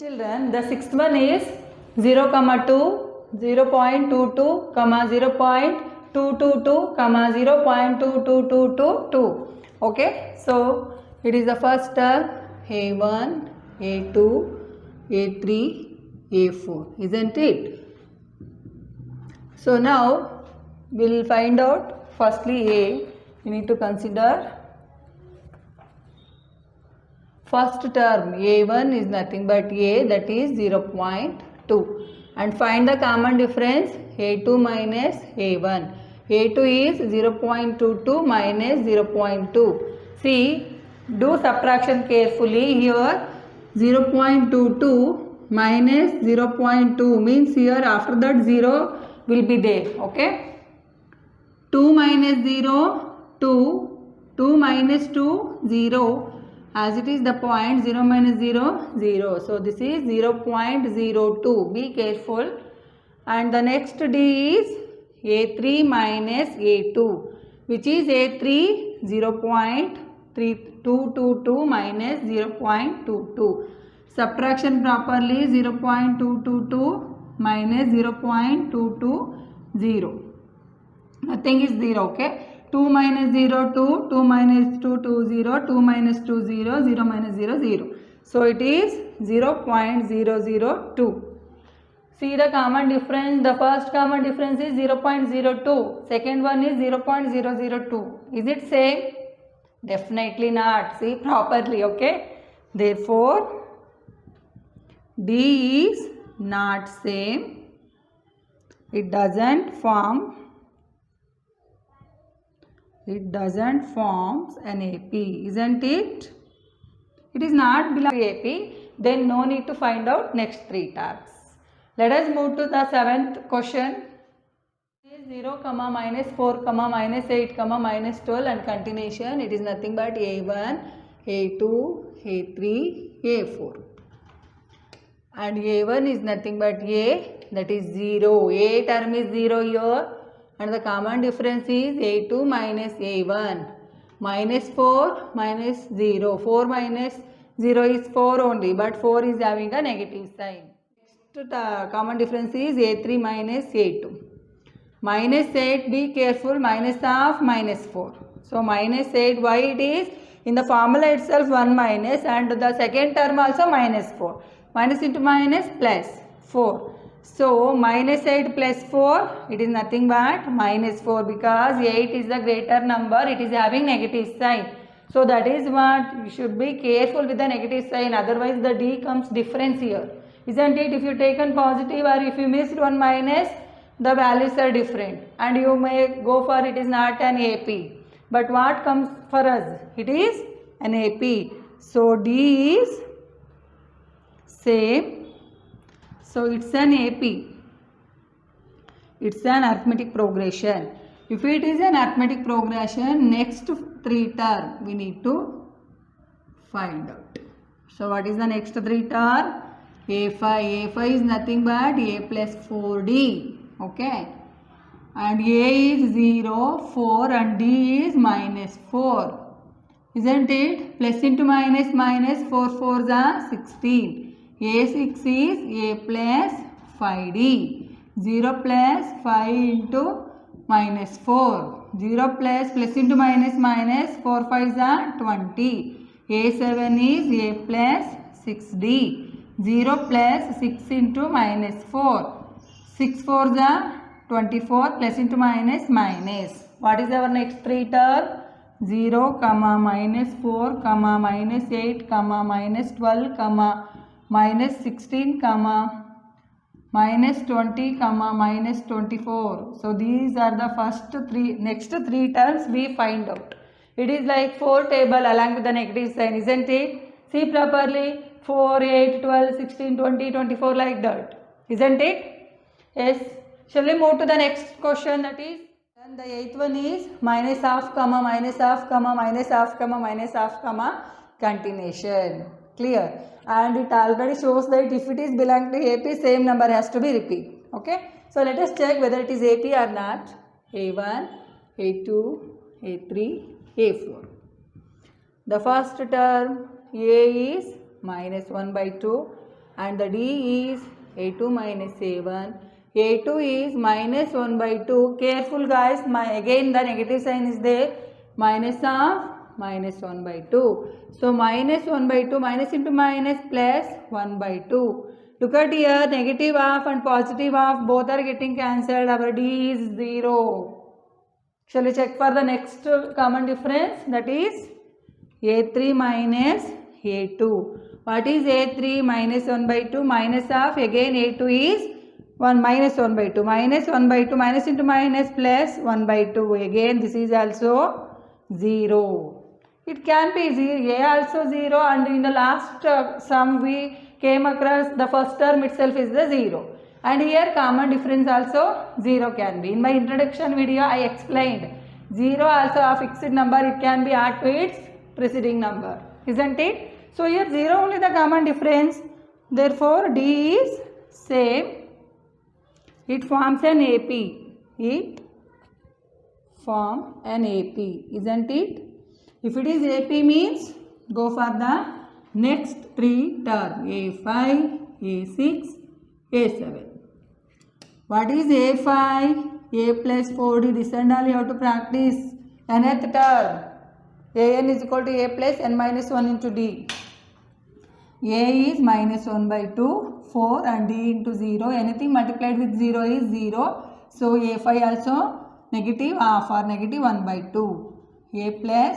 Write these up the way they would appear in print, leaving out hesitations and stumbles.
Children, the sixth one is 0, 2, 0.22, 0.222, 0.22222. Okay, so it is the first term A1, A2, A3, A4, isn't it? So now we will find out firstly A. We need to consider first term A1 is nothing but A, that is 0.2, and find the common difference A2 minus A1. A2 is 0.22 minus 0.2. See, do subtraction carefully. Here 0.22 minus 0.2 means here after that 0 will be there. Okay, 2 minus 0, 2, 2 minus 2, 0. As it is the point 0 minus 0, 0. So this is 0.02. Be careful. And the next D is A3 minus A2, which is A3 0.222 minus 0.22. Subtraction properly 0.222 minus 0.220. Nothing is 0. Okay. 2 minus 0, 2, 2 minus 2, 2, 0, 2 minus 2, 0, 0 minus 0, 0. So it is 0.002. See the common difference. The first common difference is 0.02. Second one is 0.002. Is it same? Definitely not. See properly, okay? Therefore, D is not same. It doesn't form an AP, isn't it? It is not belong to AP. Then no need to find out next three terms. Let us move to the seventh question. 0, minus 4, minus 8, minus 12 and continuation. It is nothing but A1, A2, A3, A4. And A1 is nothing but A, that is 0. A term is 0 here. And the common difference is A2 minus A1. Minus 4 minus 0. 4 minus 0 is 4 only, but 4 is having a negative sign. Next common difference is A3 minus A2. Minus 8, be careful, minus of minus 4. So minus 8, why it is? In the formula itself 1 minus, and the second term also minus 4. Minus into minus plus 4. So minus 8 plus 4, it is nothing but minus 4, because 8 is the greater number, it is having negative sign. So that is what you should be careful with the negative sign, otherwise the D comes difference here. Isn't it? If you taken positive or if you missed one minus, the values are different and you may go for it is not an AP. But what comes for us? It is an AP. So D is same. So it's an AP. It's an arithmetic progression. If it is an arithmetic progression, next three term we need to find out. So what is the next three term? A5. A5 is nothing but A plus 4D. Okay. And A is 0, 4 and D is minus 4. Isn't it? Plus into minus, minus 4 4s are 16. A6 is A plus 5D. 0 plus 5 into minus 4. 0 plus into minus minus 4 5s are 20. A7 is A plus 6D. 0 plus 6 into minus 4. 6 4s are 24 plus into minus minus. What is our next three term? 0, minus 4, minus 8, minus 12, minus 16, minus 20, minus 24. So these are the next three terms we find out. It is like 4 table along with the negative sign, isn't it? See properly, 4, 8, 12, 16, 20, 24 like that. Isn't it? Yes. Shall we move to the next question, that is? And the eighth one is minus half, minus half, minus half, minus half, continuation. Clear? And it already shows that if it is belong to AP, same number has to be repeat. Okay. So let us check whether it is AP or not. A1, A2, A3, A4. The first term A is minus 1 by 2 and the D is A2 minus A1. A2 is minus 1 by 2. Careful guys, again the negative sign is there. Minus of minus 1 by 2. So minus 1 by 2, minus into minus plus 1 by 2. Look at here, negative half and positive half both are getting cancelled. Our D is 0. Shall we check for the next common difference? That is A3 minus A2. What is A3 minus 1 by 2? Minus of again A2 is 1 minus 1 by 2. Minus 1 by 2, minus into minus plus 1 by 2. Again this is also 0. It can be 0, A also 0, and in the last sum we came across the first term itself is the 0. And here common difference also 0 can be. In my introduction video I explained 0 also a fixed number, it can be added to its preceding number, isn't it? So here 0 only the common difference, therefore D is same. It forms an AP. It form an AP, isn't it? If it is AP means go for the next 3 term, A5, A6, A7. What is A5? A plus 4D, this and all you have to practice. Nth term, An is equal to A plus n minus 1 into D. A is minus 1 by 2, 4 and D into 0. Anything multiplied with 0 is 0. So A5 also negative half or negative 1 by 2. A plus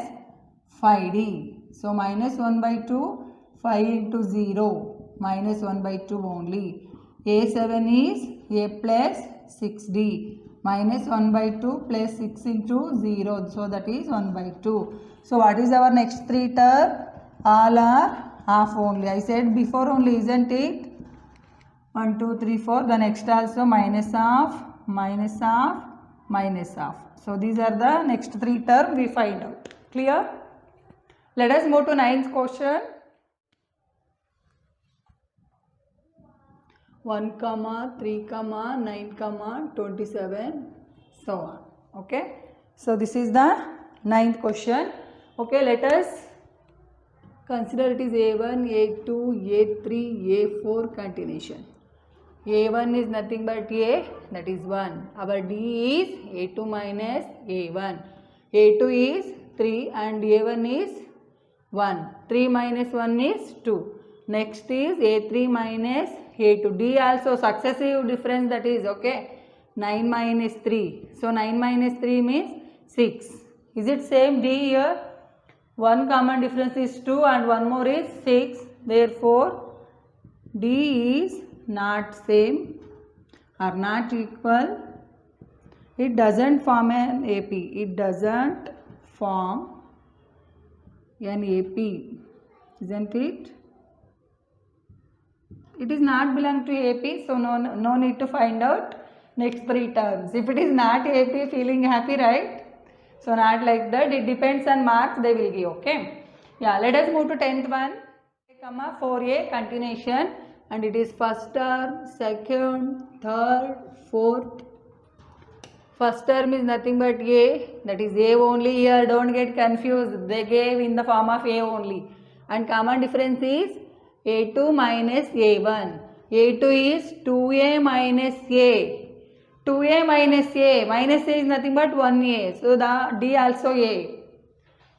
5D. So minus 1 by 2, 5 into 0. Minus 1 by 2 only. A7 is A plus 6D. Minus 1 by 2 plus 6 into 0. So that is 1 by 2. So what is our next 3 term? All are half only. I said before only, isn't it? 1, 2, 3, 4. The next also minus half, minus half, minus half. So these are the next 3 terms we find out. Clear? Let us move to 9th question. 1, 3, 9, 27, so on. Okay. So this is the 9th question. Okay, let us consider it is A1, A2, A3, A4 continuation. A1 is nothing but A, that is 1. Our D is A2 minus A1. A2 is 3 and A1 is 1. 3 minus 1 is 2. Next is A3 minus A2. D also successive difference, that is okay. 9 minus 3. So 9 minus 3 means 6. Is it same D here? One common difference is 2 and one more is 6. Therefore, D is not same or not equal. It doesn't form an AP. It doesn't form an AP. Isn't it? It is not belong to AP, so no need to find out next 3 terms. If it is not AP, feeling happy, right? So not like that. It depends on marks they will give. Okay. Yeah. Let us move to 10th one. 4A continuation, and it is first term, second, third, fourth. First term is nothing but A. That is A only here. Don't get confused. They gave in the form of A only. And common difference is A2 minus A1. A2 is 2A minus A. 2A minus A. Minus A is nothing but 1A. So the D also A.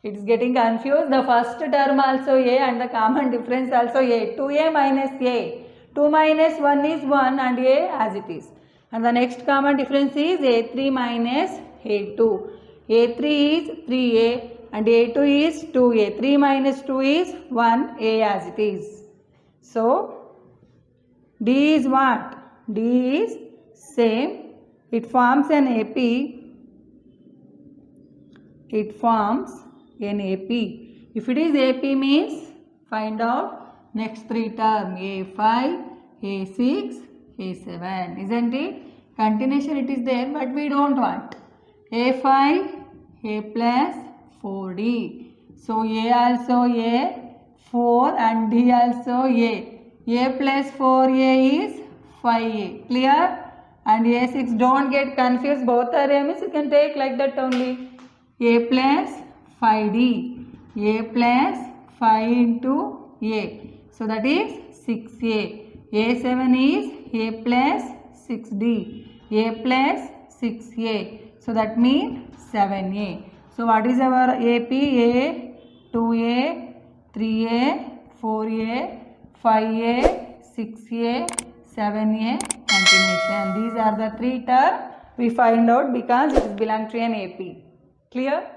It is getting confused. The first term also A and the common difference also A. 2A minus A. 2 minus 1 is 1 and A as it is. And the next common difference is A3 minus A2. A3 is 3A and A2 is 2A. 3 minus 2 is 1A as it is. So D is what? D is same. It forms an AP. It forms an AP. If it is AP means find out next 3 terms A5, A6, A7. Isn't it? Continuation it is there, but we don't want. A5, A plus 4D. So A also A, 4 and D also A. A plus 4A is 5A. Clear? And A6, don't get confused. Both are A means you can take like that only. A plus 5D. A plus 5 into A. So that is 6A. A7 is A plus 6D, A plus 6A. So that means 7A. So what is our AP? A, 2A, 3A, 4A, 5A, 6A, 7A continuation. These are the three terms we find out because it belongs to an AP. Clear?